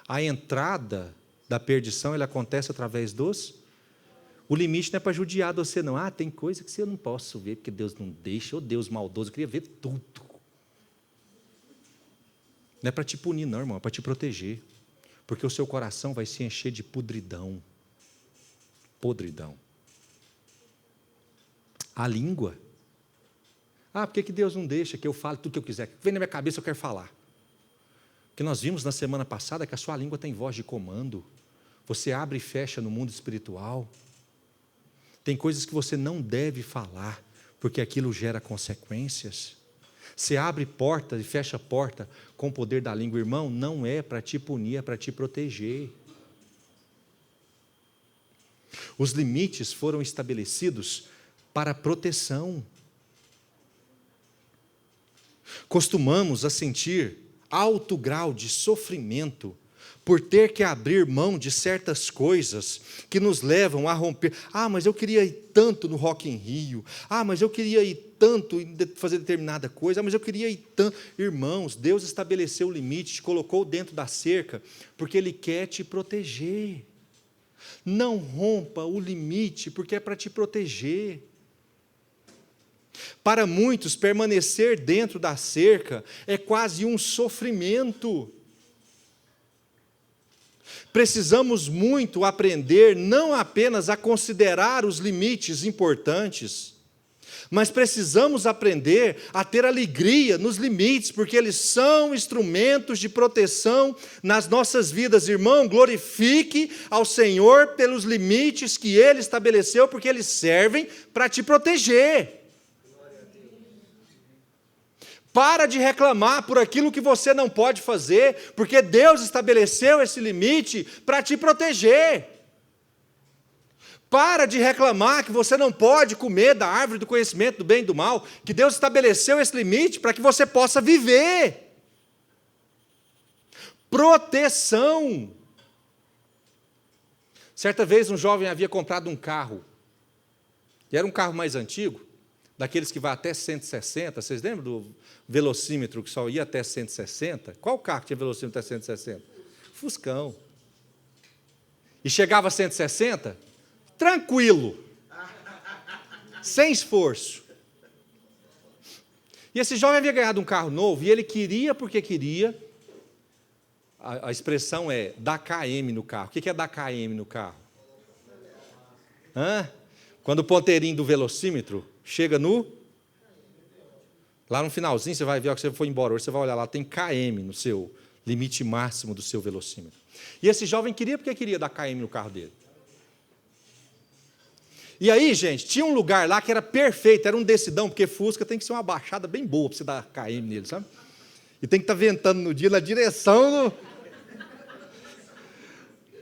A entrada da perdição, ela acontece através dos... O limite não é para judiar de você, não. Tem coisa que eu não posso ver, porque Deus não deixa, ou Deus maldoso, eu queria ver tudo. Não é para te punir, não, irmão, é para te proteger. Porque o seu coração vai se encher de podridão. Podridão. A língua. Por que Deus não deixa que eu fale tudo que eu quiser? Vem na minha cabeça, eu quero falar. Porque nós vimos na semana passada que a sua língua tem voz de comando. Você abre e fecha no mundo espiritual. Tem coisas que você não deve falar, porque aquilo gera consequências. Você abre porta e fecha porta com o poder da língua. Irmão, não é para te punir, é para te proteger. Os limites foram estabelecidos para proteção. Costumamos a sentir alto grau de sofrimento por ter que abrir mão de certas coisas que nos levam a romper. Mas eu queria ir tanto no Rock in Rio. Mas eu queria ir tanto em fazer determinada coisa. Mas eu queria ir tanto. Irmãos, Deus estabeleceu o limite, te colocou dentro da cerca, porque Ele quer te proteger. Não rompa o limite, porque é para te proteger. Para muitos, permanecer dentro da cerca é quase um sofrimento. Precisamos muito aprender não apenas a considerar os limites importantes, mas precisamos aprender a ter alegria nos limites, porque eles são instrumentos de proteção nas nossas vidas. Irmão, glorifique ao Senhor pelos limites que Ele estabeleceu, porque eles servem para te proteger. Para de reclamar por aquilo que você não pode fazer, porque Deus estabeleceu esse limite para te proteger. Para de reclamar que você não pode comer da árvore do conhecimento do bem e do mal, que Deus estabeleceu esse limite para que você possa viver. Proteção. Certa vez um jovem havia comprado um carro, e era um carro mais antigo, daqueles que vai até 160, vocês lembram do velocímetro que só ia até 160? Qual carro que tinha velocímetro até 160? Fuscão. E chegava a 160, tranquilo, sem esforço. E esse jovem havia ganhado um carro novo, e ele queria porque queria. A expressão é dar KM no carro. O que é dar KM no carro? Quando o ponteirinho do velocímetro chega lá no finalzinho, você vai ver, que você foi embora, hoje você vai olhar lá, tem KM no seu limite máximo do seu velocímetro. E esse jovem queria porque queria dar KM no carro dele. E aí, gente, tinha um lugar lá que era perfeito, era um decidão, porque Fusca tem que ser uma baixada bem boa para você dar KM nele, sabe? E tem que estar ventando no dia na direção do...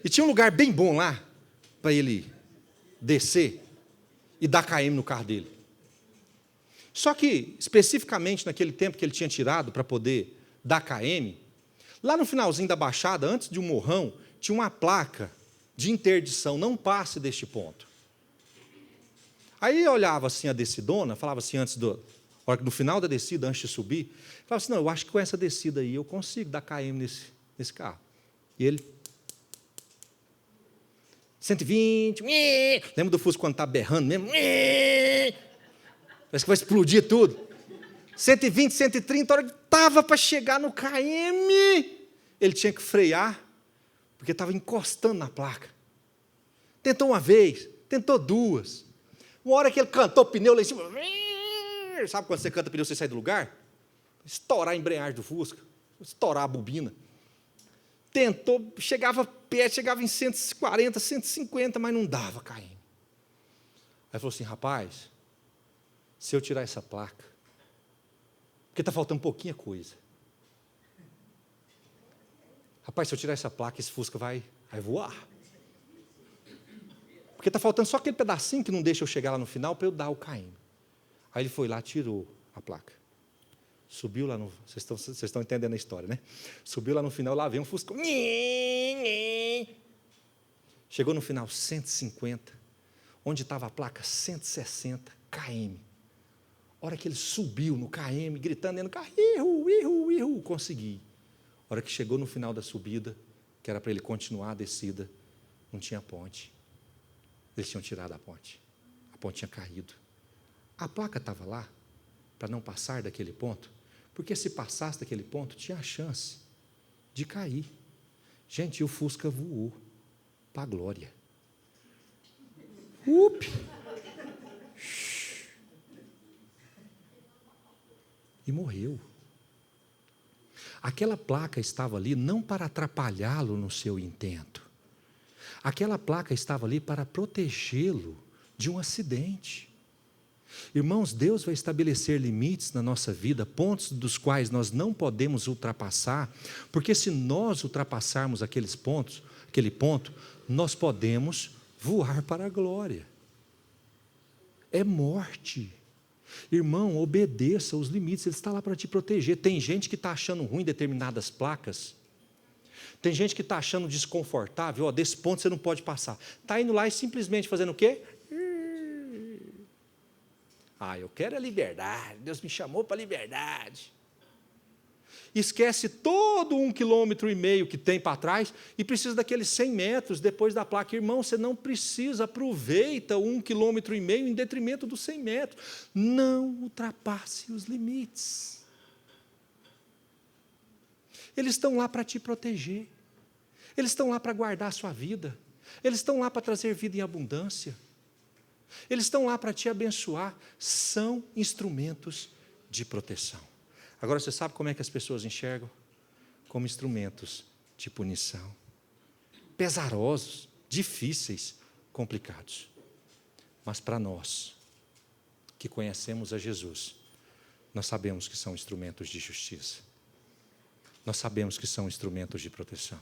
E tinha um lugar bem bom lá, para ele descer e dar KM no carro dele. Só que, especificamente naquele tempo que ele tinha tirado para poder dar KM, lá no finalzinho da baixada, antes de um morrão, tinha uma placa de interdição, não passe deste ponto. Aí eu olhava assim a descidona, falava assim no final da descida, antes de subir, falava assim, não, eu acho que com essa descida aí eu consigo dar KM nesse carro. E ele... 120, lembra do Fusca quando está berrando mesmo? Parece que vai explodir tudo. 120, 130, a hora que estava para chegar no KM, ele tinha que frear, porque estava encostando na placa. Tentou uma vez, tentou duas. Uma hora que ele cantou o pneu lá em cima, sabe quando você canta o pneu, você sai do lugar? Estourar a embreagem do Fusca, estourar a bobina. Tentou, chegava perto, chegava em 140, 150, mas não dava KM. Aí falou assim, rapaz, se eu tirar essa placa, porque está faltando pouquinha coisa. Rapaz, se eu tirar essa placa, esse Fusca vai voar. Porque está faltando só aquele pedacinho que não deixa eu chegar lá no final para eu dar o KM. Aí ele foi lá, tirou a placa. Subiu lá no... Vocês estão entendendo a história, né? Subiu lá no final, lá veio um Fusca. Chegou no final, 150. Onde estava a placa, 160 km. A hora que ele subiu no KM, gritando dentro do carro, ihu, consegui. A hora que chegou no final da subida, que era para ele continuar a descida, não tinha ponte. Eles tinham tirado a ponte tinha caído. A placa estava lá para não passar daquele ponto, porque se passasse daquele ponto, tinha a chance de cair. Gente, o Fusca voou para a glória. E morreu. Aquela placa estava ali não para atrapalhá-lo no seu intento. Aquela placa estava ali para protegê-lo de um acidente. Irmãos, Deus vai estabelecer limites na nossa vida, pontos dos quais nós não podemos ultrapassar, porque se nós ultrapassarmos aquele ponto, nós podemos voar para a glória. É morte. Irmão, obedeça os limites, Ele está lá para te proteger. Tem gente que está achando ruim determinadas placas, tem gente que está achando desconfortável, desse ponto você não pode passar. Está indo lá e simplesmente fazendo o quê? Eu quero a liberdade, Deus me chamou para a liberdade. Esquece todo 1,5 km que tem para trás e precisa daqueles 100 metros depois da placa. Irmão, você não precisa, aproveita o 1,5 km em detrimento dos 100 metros. Não ultrapasse os limites. Eles estão lá para te proteger. Eles estão lá para guardar a sua vida. Eles estão lá para trazer vida em abundância. Eles estão lá para te abençoar. São instrumentos de proteção. Agora, você sabe como é que as pessoas enxergam? Como instrumentos de punição. Pesarosos, difíceis, complicados. Mas para nós, que conhecemos a Jesus, nós sabemos que são instrumentos de justiça. Nós sabemos que são instrumentos de proteção.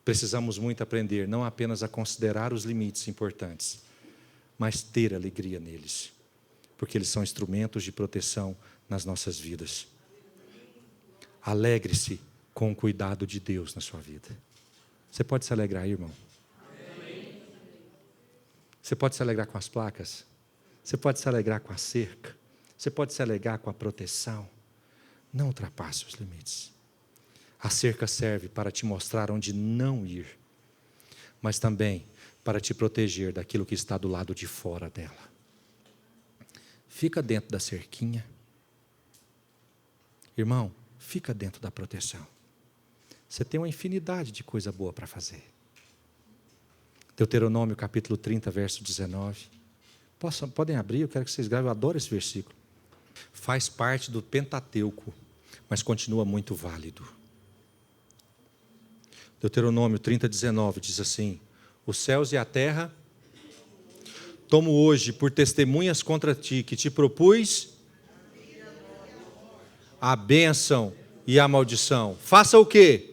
Precisamos muito aprender, não apenas a considerar os limites importantes, mas ter alegria neles, porque eles são instrumentos de proteção nas nossas vidas. Alegre-se com o cuidado de Deus na sua vida. Você pode se alegrar, irmão? Você pode se alegrar com as placas, você pode se alegrar com a cerca, você pode se alegrar com a proteção. Não ultrapasse os limites. A cerca serve para te mostrar onde não ir, mas também para te proteger daquilo que está do lado de fora dela. Fica dentro da cerquinha. Irmão, fica dentro da proteção. Você tem uma infinidade de coisa boa para fazer. Deuteronômio capítulo 30, verso 19. Podem abrir, eu quero que vocês gravem, eu adoro esse versículo. Faz parte do Pentateuco, mas continua muito válido. Deuteronômio 30, 19 diz assim: os céus e a terra tomo hoje por testemunhas contra ti, que te propus a bênção e a maldição. Faça o quê?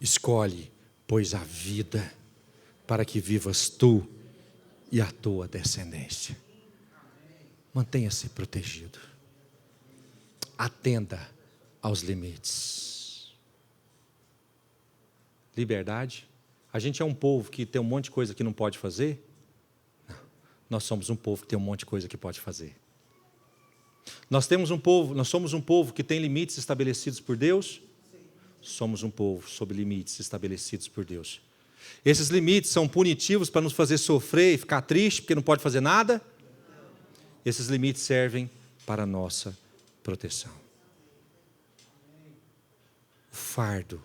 Escolhe, pois, a vida, para que vivas tu e a tua descendência. Mantenha-se protegido. Atenda aos limites. Liberdade. A gente é um povo que tem um monte de coisa que não pode fazer? Não. Nós somos um povo que tem um monte de coisa que pode fazer. Nós somos um povo que tem limites estabelecidos por Deus? Somos um povo sob limites estabelecidos por Deus. Esses limites são punitivos para nos fazer sofrer e ficar triste porque não pode fazer nada? Esses limites servem para a nossa proteção. O fardo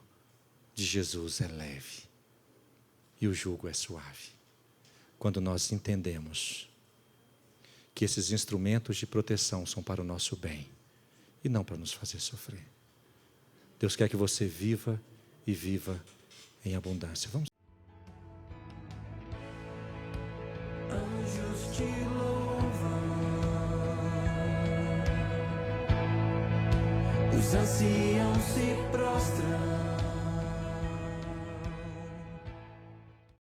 de Jesus é leve e o jugo é suave. Quando nós entendemos que esses instrumentos de proteção são para o nosso bem e não para nos fazer sofrer. Deus quer que você viva e viva em abundância. Vamos. Anjos te louvam, os anciãos se prostram.